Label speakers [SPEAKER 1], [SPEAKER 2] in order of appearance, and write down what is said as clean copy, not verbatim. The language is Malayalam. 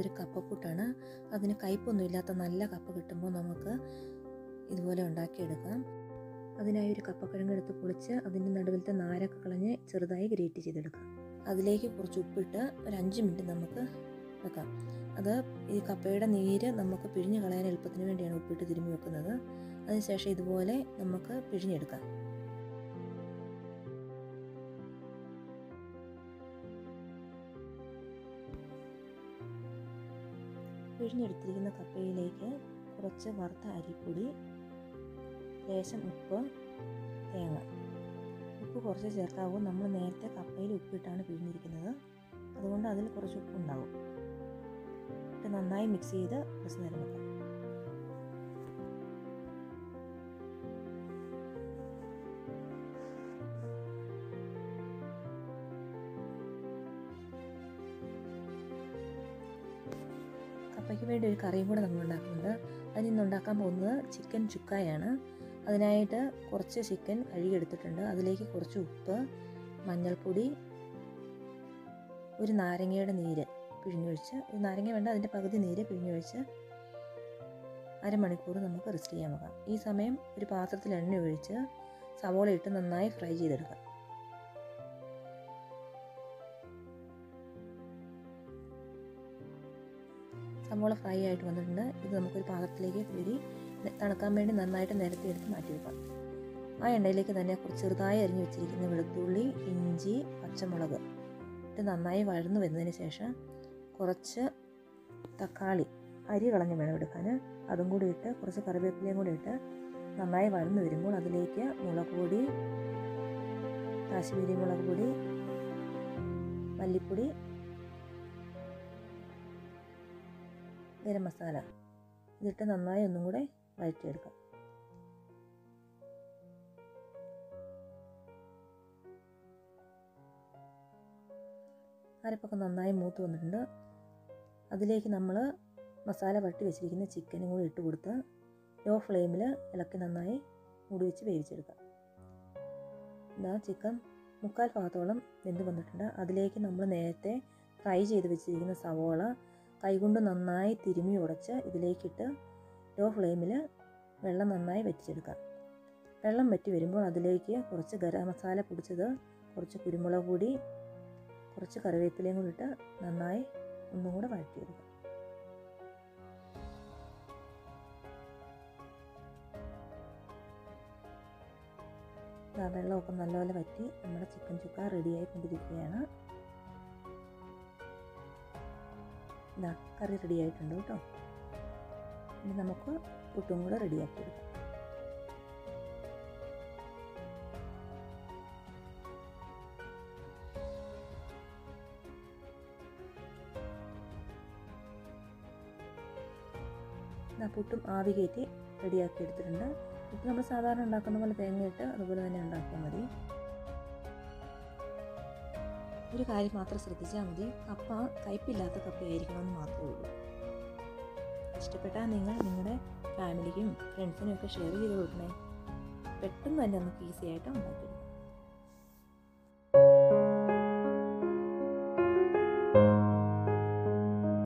[SPEAKER 1] അതൊരു കപ്പപ്പുട്ടാണ്. അതിന് കയ്പൊന്നുമില്ലാത്ത നല്ല കപ്പ കിട്ടുമ്പോൾ നമുക്ക് ഇതുപോലെ ഉണ്ടാക്കിയെടുക്കാം. അതിനായി ഒരു കപ്പക്കിഴങ്ങ് എടുത്ത് പൊളിച്ച് അതിൻ്റെ നടുവിലത്തെ നാരൊക്കെ കളഞ്ഞ് ചെറുതായി ഗ്രേറ്റ് ചെയ്തെടുക്കാം. അതിലേക്ക് കുറച്ച് ഉപ്പിട്ട് ഒരു 5 മിനിറ്റ് നമുക്ക് വെക്കാം. അത് ഈ കപ്പയുടെ നീര് നമുക്ക് പിഴിഞ്ഞ് കളയാൻ എളുപ്പത്തിന് വേണ്ടിയാണ് ഉപ്പിട്ട് തിരുമ്മി വെക്കുന്നത്. അതിനുശേഷം ഇതുപോലെ നമുക്ക് പിഴിഞ്ഞെടുക്കാം. പിഴിഞ്ഞെടുത്തിരിക്കുന്ന കപ്പയിലേക്ക് കുറച്ച് വറുത്ത അരിപ്പൊടി, ലേശം ഉപ്പ്, തേങ്ങ. ഉപ്പ് കുറച്ച് ചേർക്കാവൂ. നമ്മൾ നേരത്തെ കപ്പയിൽ ഉപ്പിട്ടാണ് പിഴിഞ്ഞിരിക്കുന്നത്, അതുകൊണ്ട് അതിൽ കുറച്ച് ഉപ്പുണ്ടാവും. ഇട്ട് നന്നായി മിക്സ് ചെയ്ത് കുറച്ച് നേരം വെക്കാം. കപ്പയ്ക്ക് വേണ്ടി ഒരു കറിയും കൂടെ നമ്മൾ ഉണ്ടാക്കുന്നുണ്ട്. അതിന് ഉണ്ടാക്കാൻ പോകുന്നത് ചിക്കൻ ചുക്കായാണ്. അതിനായിട്ട് കുറച്ച് ചിക്കൻ കഴുകിയെടുത്തിട്ടുണ്ട്. അതിലേക്ക് കുറച്ച് ഉപ്പ്, മഞ്ഞൾപ്പൊടി, ഒരു നാരങ്ങയുടെ നീര് പിഴിഞ്ഞൊഴിച്ച്, ഒരു നാരങ്ങ വേണ്ട അതിൻ്റെ പകുതി നീര് പിഴിഞ്ഞൊഴിച്ച് അരമണിക്കൂർ നമുക്ക് റെസ്റ്റ് ചെയ്യാൻ വെക്കാം. ഈ സമയം ഒരു പാത്രത്തിൽ എണ്ണ ഒഴിച്ച് സവോള ഇട്ട് നന്നായി ഫ്രൈ ചെയ്തെടുക്കാം. സവോള ഫ്രൈ ആയിട്ട് വന്നിട്ടുണ്ട്. ഇത് നമുക്കൊരു പാത്രത്തിലേക്ക് കോരി തണുക്കാൻ വേണ്ടി നന്നായിട്ട് നിരത്തി എടുത്ത് മാറ്റി വെക്കാം. ആ എണ്ണയിലേക്ക് തന്നെ കുറച്ച് ചെറുതായി അരിഞ്ഞു വെച്ചിരിക്കുന്ന വെളുത്തുള്ളി, ഇഞ്ചി, പച്ചമുളക് ഇട്ട് നന്നായി വഴന്നു വരുന്നതിന് ശേഷം കുറച്ച് തക്കാളി അരി കളഞ്ഞ് വേണം എടുക്കാൻ, അതും കൂടി ഇട്ട് കുറച്ച് കറിവേപ്പിലയും കൂടി ഇട്ട് നന്നായി വഴന്നു വരുമ്പോൾ അതിലേക്ക് മുളക് പൊടി, കാശ്മീരി മുളക് പൊടി, മല്ലിപ്പൊടി, ഗരം മസാല ഇതിട്ട് നന്നായി ഒന്നും കൂടെ വഴറ്റിയെടുക്കാം. അരപ്പൊക്കെ നന്നായി മൂത്ത് വന്നിട്ടുണ്ട്. അതിലേക്ക് നമ്മൾ മസാല വരട്ടി വെച്ചിരിക്കുന്ന ചിക്കനും കൂടി ഇട്ട് കൊടുത്ത് ലോ ഫ്ലെയിമിൽ ഇളക്കി നന്നായി മൂടി വെച്ച് വേവിച്ചെടുക്കാം. ഇതാ ചിക്കൻ 3/4 ഭാഗത്തോളം വെന്ത് വന്നിട്ടുണ്ട്. അതിലേക്ക് നമ്മൾ നേരത്തെ ഫ്രൈ ചെയ്ത് വെച്ചിരിക്കുന്ന സവോള കൈകൊണ്ട് നന്നായി തിരുമ്മി ഉടച്ച് ഇതിലേക്കിട്ട് ലോ ഫ്ലെയിമിൽ വെള്ളം നന്നായി വറ്റിച്ചെടുക്കാം. വെള്ളം വറ്റി വരുമ്പോൾ അതിലേക്ക് കുറച്ച് ഗരം മസാല പൊടിച്ചത്, കുറച്ച് കുരുമുളക് പൊടി, കുറച്ച് കറിവേപ്പിലയും കൂടി ഇട്ട് നന്നായി ഒന്നും കൂടെ വഴറ്റിയെടുക്കാം. വെള്ളമൊക്കെ നല്ലപോലെ വറ്റി നമ്മുടെ ചിക്കൻ ചുക്ക റെഡിയായി കൊണ്ടിരിക്കുകയാണ്. കറി റെഡി ആയിട്ടുണ്ട് കേട്ടോ. ഇനി നമുക്ക് പുട്ടും കൂടെ റെഡിയാക്കിയെടുക്കാം. പുട്ടും ആവി കയറ്റി റെഡിയാക്കി എടുത്തിട്ടുണ്ട്. പുട്ട് നമ്മൾ സാധാരണ ഉണ്ടാക്കുന്ന പോലെ തേങ്ങയിട്ട് അതുപോലെ തന്നെ ഉണ്ടാക്കിയാൽ മതി. ഒരു കാര്യം മാത്രം ശ്രദ്ധിച്ചാൽ മതി, കപ്പ കയ്പില്ലാത്ത കപ്പയായിരിക്കണമെന്ന് മാത്രമേ ഉള്ളൂ. ഇഷ്ടപ്പെട്ടാൽ നിങ്ങൾ നിങ്ങളുടെ ഫാമിലിക്കും ഫ്രണ്ട്സിനും ഒക്കെ ഷെയർ ചെയ്ത് കൊടുക്കണേ. പെട്ടെന്ന് തന്നെ നമുക്ക് ഈസി ആയിട്ട് ഉണ്ടാക്കിയെടുക്കാം.